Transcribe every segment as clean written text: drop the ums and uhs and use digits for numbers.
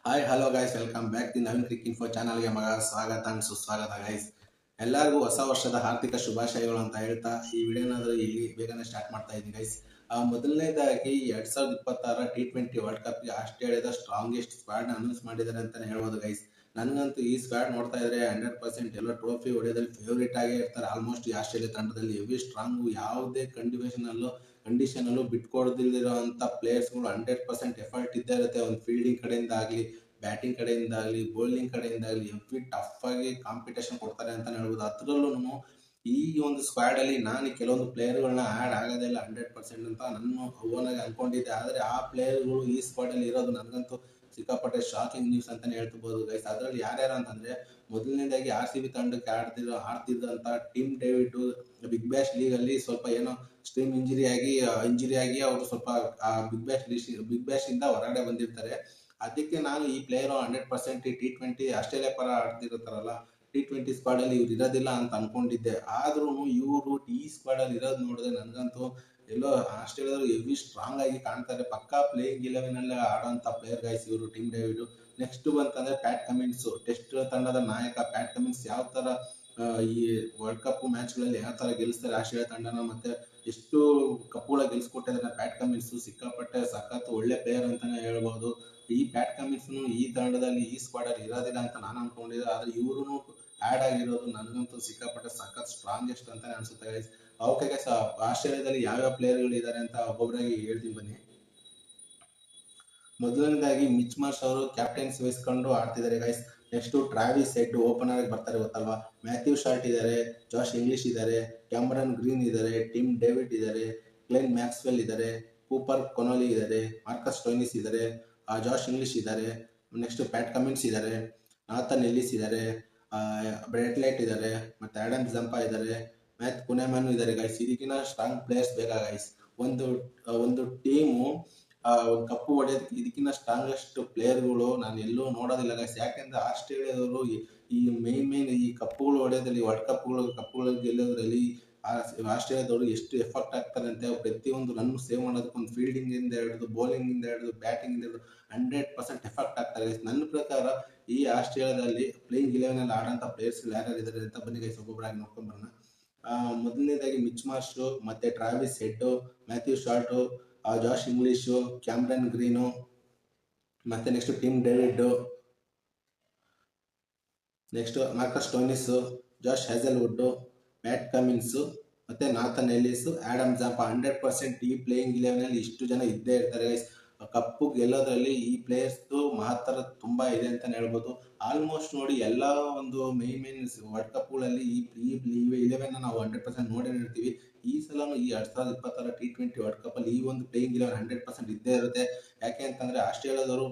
Hi hello guys, welcome back the Naveen cric info ಚಾನಲ್ಗೆ ಸ್ವಾಗತ and ಸುಸ್ವಾಗತ ಗೈಸ್. ಎಲ್ಲರಿಗೂ ಹೊಸ ವರ್ಷದ ಹಾರ್ದಿಕ ಶುಭಾಶಯಗಳು ಅಂತ ಹೇಳ್ತಾ ಈ ವಿಡಿಯೋನಾದರೂ ಇಲ್ಲಿ ಬೇಗನೆ ಸ್ಟಾರ್ಟ್ ಮಾಡ್ತಾ ಇದ್ದೀನಿ ಗೈಸ್. ಮೊದಲನೇದಾಗಿ 2026 T20 ವರ್ಲ್ಡ್ ಕಪ್ಗೆ ಆಸ್ಟ್ರೇಲಿಯಾದ ಸ್ಟ್ರಾಂಗೆಸ್ಟ್ ಸ್ಕ್ವಾಡ್ ಅನೌನ್ಸ್ ಮಾಡಿದ್ದಾರೆ ಅಂತಾನೆ ಹೇಳ್ಬೋದು ಗೈಸ್. ನನಗಂತೂ ಈ ಸ್ಕ್ವಾಡ್ ನೋಡ್ತಾ ಇದ್ರೆ 100% ಎಲ್ಲ ಟ್ರೋಫಿ ಹೊಡೆಯೋದ್ರಲ್ಲಿ ಫೇವ್ರೇಟ್ ಆಗೇ ಇರ್ತಾರೆ. ಆಲ್ಮೋಸ್ಟ್ ಈ ಆಸ್ಟ್ರೇಲಿಯಾ ತಂಡದಲ್ಲಿ ಹೆವಿ ಸ್ಟ್ರಾಂಗು, ಯಾವುದೇ ಕಂಡೀಷನಲ್ಲೂ ಬಿಟ್ಕೊಡ್ದಿಲ್ಲಿರುವಂಥ ಪ್ಲೇಯರ್ಸ್ಗಳು 100% ಎಫರ್ಟ್ ಇದ್ದೇ ಇರುತ್ತೆ. ಒಂದು ಫೀಲ್ಡಿಂಗ್ ಕಡೆಯಿಂದ ಆಗಲಿ, ಬ್ಯಾಟಿಂಗ್ ಕಡೆಯಿಂದ ಆಗಲಿ, ಬೌಲಿಂಗ್ ಕಡೆಯಿಂದ ಆಗಲಿ ಹೆವಿ ಟಫ್ ಆಗಿ ಕಾಂಪಿಟೇಷನ್ ಕೊಡ್ತಾರೆ ಅಂತಲೇ ಹೇಳ್ಬೋದು. ಅದರಲ್ಲೂ ಈ ಒಂದು ಸ್ಕ್ವಾಡಲ್ಲಿ ನಾನು ಕೆಲವೊಂದು ಪ್ಲೇಯರ್ಗಳನ್ನ ಆ್ಯಡ್ ಆಗೋದಿಲ್ಲ 100% ಅಂತ ನನ್ನ ಓನಾಗಿ ಅಂದ್ಕೊಂಡಿದ್ದೆ. ಆದರೆ ಆ ಪ್ಲೇಯರ್ಗಳು ಈ ಸ್ಕ್ವಾಡಲ್ಲಿ ಇರೋದು ನನಗಂತೂ ಸಿಕ್ಕಾಪಟ್ಟೆ ಶಾಕಿಂಗ್ ನ್ಯೂಸ್ ಅಂತಲೇ ಹೇಳ್ಬೋದು ಗೈಸ್. ಅದರಲ್ಲಿ ಯಾರ್ಯಾರು ಅಂತಂದರೆ, ಮೊದಲನೇದಾಗಿ RCB ತಂಡಕ್ಕೆ ಆಡ್ತಿದ್ದಂಥ Tim David big bash legally ಸ್ವಲ್ಪ ಏನೋ ಸ್ಟ್ರೀಮ್ ಇಂಜುರಿ ಆಗಿ ಅವರು ಸ್ವಲ್ಪ ಬಿಗ್ ಬ್ಯಾಶ್ ಇಂದ ಹೊರಗಡೆ ಬಂದಿರ್ತಾರೆ. ಅದಕ್ಕೆ ನಾನು ಈ ಪ್ಲೇಯರ್ 100% T20 ಆಸ್ಟ್ರೇಲಿಯಾ ಪರ ಆಡ್ತಿರ್ತಾರಲ್ಲ, T20 ಸ್ಕ್ವಾಡಲ್ಲಿ ಇವ್ರು ಇರೋದಿಲ್ಲ ಅಂತ ಅನ್ಕೊಂಡಿದ್ದೆ. ಆದ್ರೂ ಇವರು ಈ ಸ್ಕ್ವಾಡಲ್ಲಿ ಇರೋದು ನೋಡಿದ್ರೆ ನನಗಂತೂ ಎಲ್ಲೋ ಆಸ್ಟ್ರೇಲಿಯಾದವರು ಹೆವಿ ಸ್ಟ್ರಾಂಗ್ ಆಗಿ ಕಾಣ್ತಾರೆ. ಪಕ್ಕಾ ಪ್ಲೇಯಿಂಗ್ 11 ಅಲ್ಲೇ ಆಡೋಂಥ ಪ್ಲೇಯರ್ ಗೈಸ್ ಇವರು ಟಿಮ್ ಡೇವಿಡ್. ನೆಕ್ಸ್ಟ್ ಬಂತಂದ್ರೆ ಪ್ಯಾಟ್ ಕಮಿನ್ಸ್, ಟೆಸ್ಟ್ ತಂಡದ ನಾಯಕ ಪ್ಯಾಟ್ ಕಮಿನ್ಸ್. ಯಾವ ತರ ಈ ವರ್ಲ್ಡ್ ಕಪ್ ಮ್ಯಾಚ್ಗಳಲ್ಲಿ ಯಾವ ತರ ಗೆಲ್ಲಿಸ್ತಾರೆ ಆಸ್ಟ್ರೇಲಿಯಾ ತಂಡನ, ಮತ್ತೆ ಎಷ್ಟು ಕಪ್ಪುಗಳ ಗೆಲ್ಸ್ಕೊಟ್ಟಿದ್ದಾರೆ ಪ್ಯಾಟ್ ಕಮಿನ್ಸ್. ಸಿಕ್ಕಾಪಟ್ಟೆ ಸಖತ್ ಒಳ್ಳೆ ಪ್ಲೇಯರ್ ಅಂತಾನೆ ಹೇಳ್ಬೋದು. ಈ ಪ್ಯಾಟ್ ಕಮಿನ್ಸ್ ಈ ತಂಡದಲ್ಲಿ ಈ ಸ್ಕ್ವಾಡಲ್ಲಿ ಇರೋದಿಲ್ಲ ಅಂತ ನಾನು ಅನ್ಕೊಂಡಿದ್ದೆ. ಆದ್ರೆ ಇವರು ಆ್ಯಡ್ ಆಗಿರೋದು ನನಗಂತೂ ಸಿಕ್ಕಾಪಟ್ಟೆ ಸಖತ್ ಸ್ಟ್ರಾಂಗೆಸ್ಟ್ ಅಂತಾನೆ ಅನ್ಸುತ್ತೆ ಗೈಸ್. ಓಕೆ ಗೈಸ್, ಆಸ್ಟ್ರೇಲಿಯಾದಲ್ಲಿ ಯಾವ್ಯಾವ ಪ್ಲೇಯರ್ಗಳು ಇದ್ದಾರೆ ಅಂತ ಒಬ್ಬೊಬ್ಬರಾಗಿ ಹೇಳ್ತೀನಿ ಬನ್ನಿ. ಮೊದಲನೇದಾಗಿ ಮಿಚ್ ಮಾರ್ಷ್ ಅವರು ಕ್ಯಾಪ್ಟನ್ಸಿ ವಹಿಸ್ಕೊಂಡು ಆಡ್ತಿದ್ದಾರೆ guys. Next Travis head opener ಆಗಿ ಬರ್ತಾರೆ, ಗೊತ್ತಲ್ವಾ. ಮ್ಯಾಥ್ಯೂ ಶಾರ್ಟ್ ಇದ್ದಾರೆ, ಜಾಶ್ ಇಂಗ್ಲಿಷ್ ಇದ್ದಾರೆ, ಕ್ಯಾಮರನ್ ಗ್ರೀನ್ ಇದ್ದಾರೆ, ಟಿಮ್ ಡೇವಿಡ್ ಇದ್ದಾರೆ, ಗ್ಲೆನ್ ಮ್ಯಾಕ್ಸ್ವೆಲ್ ಇದ್ದಾರೆ, ಕೂಪರ್ ಕೊನೋಲಿ ಇದ್ದಾರೆ, ಮಾರ್ಕಸ್ ಸ್ಟೋಯ್ನಿಸ್ ಇದ್ದಾರೆ, ಜಾಶ್ ಇಂಗ್ಲಿಷ್ ಇದ್ದಾರೆ. ನೆಕ್ಸ್ಟ್ ಪ್ಯಾಟ್ ಕಮಿನ್ಸ್ ಇದ್ದಾರೆ, ನಾಥನ್ ಎಲ್ಲಿಸ್ ಇದ್ದಾರೆ, ಬ್ರೆಟ್ಲೈಟ್ ಇದ್ದಾರೆ, ಮತ್ತೆ ಆಡಮ್ ಜಂಪಾ ಇದ್ದಾರೆ, ಮ್ಯಾಥ್ ಕುನೆಮನ್ ಇದ್ದಾರೆ ಗೈಸ್. ಇದಕ್ಕಿಂತ ಸ್ಟ್ರಾಂಗ್ ಪ್ಲೇಯರ್ಸ್ ಬೇಕಾ ಗೈಸ್? ಒಂದು ಟೀಮು ಒಂದು ಕಪ್ಪು ಹೊಡೆಯೋದಕ್ಕೆ ಇದಕ್ಕಿಂತ ಸ್ಟ್ರಾಂಗೆಸ್ಟ್ ಪ್ಲೇಯರ್ಗಳು ನಾನು ಎಲ್ಲೂ ನೋಡೋದಿಲ್ಲ ಗೈಸ್. ಯಾಕೆಂದ್ರೆ ಆಸ್ಟ್ರೇಲಿಯಾದವರು ಈ ಮೇನ್ ಈ ಕಪ್ಪುಗಳು ಹೊಡೆಯೋದ್ರಲ್ಲಿ, ವರ್ಲ್ಡ್ ಕಪ್ಪುಗಳು ಗೆಲ್ಲೋದ್ರಲ್ಲಿ ಆಸ್ಟ್ರೇಲಿಯಾದವರು ಎಷ್ಟು ಎಫರ್ಟ್ ಆಗ್ತಾರೆ ಅಂತ. ಪ್ರತಿಯೊಂದು ರನ್ ಸೇವ್ ಮಾಡೋದಕ್ಕೆ ಒಂದು ಫೀಲ್ಡಿಂಗ್ ಇಂದ ಹಿಡಿದು, ಬೌಲಿಂಗ್ ಇಂದ ಹಿಡಿದು, ಬ್ಯಾಟಿಂಗ್ ಇಂದ ಹಿಡಿದು 100% ಎಫರ್ಟ್ ಆಗ್ತಾರೆ ಗೈಸ್. ನನ್ನ ಪ್ರಕಾರ ಈ ಆಸ್ಟ್ರೇಲಿಯಾದಲ್ಲಿ ಪ್ಲೇಯಿಂಗ್ 11 ಅಲ್ಲಿ ಆಡೋಂಥ ಪ್ಲೇಯರ್ಸ್ ಯಾರ್ಯಾರು ಇದ್ದಾರೆ ಅಂತ ಬನ್ನಿ ಗೈಸ್, ಒಬ್ಬೊಬ್ಬರಾಗಿ ನೋಡ್ಕೊಂಡ್ ಬರೋಣ. ಮೊದಲನೇದಾಗಿ ಮಿಚ್ ಮಾರ್ಷ್, ಮತ್ತೆ Travis Head, Matthew Short, Josh Inglis, Cameron Green, ಮತ್ತೆ next Tim David, next Marcus Stoinis, Josh Hazlewood, Pat Cummins, ಮತ್ತೆ ನಾಥನ್ ಎಲ್ಲಿಸ್, ಆಡಮ್ ಜಾಂಪಾ. 100% ಈ ಪ್ಲೇಯಿಂಗ್ 11 ಅಲ್ಲಿ ಇಷ್ಟು ಜನ ಇದ್ದೇ ಇರ್ತಾರೆ ಗೈಸ್. ಕಪ್ಪು ಗೆಲ್ಲೋದ್ರಲ್ಲಿ ಈ ಪ್ಲೇಯರ್ಸ್ ಮಹತ್ತರ ತುಂಬಾ ಇದೆ ಅಂತಾನೆ ಹೇಳ್ಬೋದು. ಆಲ್ಮೋಸ್ಟ್ ನೋಡಿ, ಎಲ್ಲ ಒಂದು ಮೇನ್ ವರ್ಲ್ಡ್ ಕಪ್ಗಳಲ್ಲಿ ಈ 11 ನಾವು 100% ನೋಡೇ ಇರ್ತೀವಿ. ಈ ಸಲನು ಈ 2026 T20 ವರ್ಲ್ಡ್ ಕಪ್ ಅಲ್ಲಿ ಈ ಒಂದು ಪ್ಲೇಯಿಂಗ್ 11 100% ಇದ್ದೇ ಇರುತ್ತೆ. ಯಾಕೆ ಅಂತಂದ್ರೆ ಆಸ್ಟ್ರೇಲಿಯಾದವರು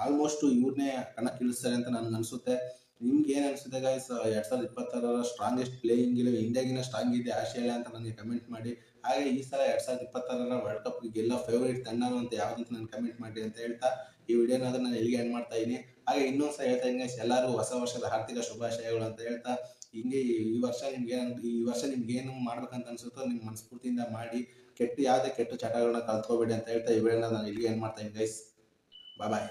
ಆಲ್ಮೋಸ್ಟ್ ಇವ್ರನ್ನೇ ಕಣಕ್ಕಿಳಿಸ್ತಾರೆ ಅಂತ ನನ್ಗೆ ಅನ್ಸುತ್ತೆ. ನಿಮ್ಗೆ ಏನ್ ಅನ್ಸುತ್ತೆ ಗೈಸ್? 2026 ಸ್ಟ್ರಾಂಗೆಸ್ಟ್ ಪ್ಲೇಯಿಂಗ್ 11 ಇಂಡಿಯಾಗಿನ ಸ್ಟ್ರಾಂಗ್ ಇದೆ ಆಸ್ಟ್ರೇಲಿಯಾ ಅಂತ ನನಗೆ ಕಮೆಂಟ್ ಮಾಡಿ. ಹಾಗೆ ಈ ಸಲ 2026 ವರ್ಲ್ಡ್ ಕಪ್ ಗೆಲ್ಲೋ ಫೇವರೇಟ್ ತಂಡನು ಅಂತ ಯಾವ್ದಂತ ನಾನು ಕಮೆಂಟ್ ಮಾಡಿ ಅಂತ ಹೇಳ್ತಾ ಈ ವಿಡಿಯೋನಾದ್ರೆ ನಾನು ಎಲ್ಲಿಗೆ ಎಂಡ್ ಮಾಡ್ತಾ ಇದ್ದೀನಿ. ಹಾಗೆ ಇನ್ನೊಂದ್ಸಲ ಹೇಳ್ತಾ ಇದ್ದೀನಿ, ಎಲ್ಲರಿಗೂ ಹೊಸ ವರ್ಷದ ಹಾರ್ದಿಕ ಶುಭಾಶಯಗಳು ಅಂತ ಹೇಳ್ತಾ, ಹಿಂಗೆ ಈ ವರ್ಷ ನಿಮ್ಗೆ ಏನು ಮಾಡ್ಬೇಕಂತ ಅನ್ಸುತ್ತೋ ನಿಮ್ಮ ಮನಸ್ಫೂರ್ತಿಯಿಂದ ಮಾಡಿ. ಯಾವುದೇ ಕೆಟ್ಟ ಚಟಗಳನ್ನ ಕಲ್ತ್ಕೋಬೇಡಿ ಅಂತ ಹೇಳ್ತಾ ಈ ವಿಡಿಯೋನ ನಾನು ಎಲ್ಲಿಗೆ ಎಂಡ್ ಮಾಡ್ತಾ ಇದ್ದೀನಿ ಗೈಸ್. ಬಾಯ್.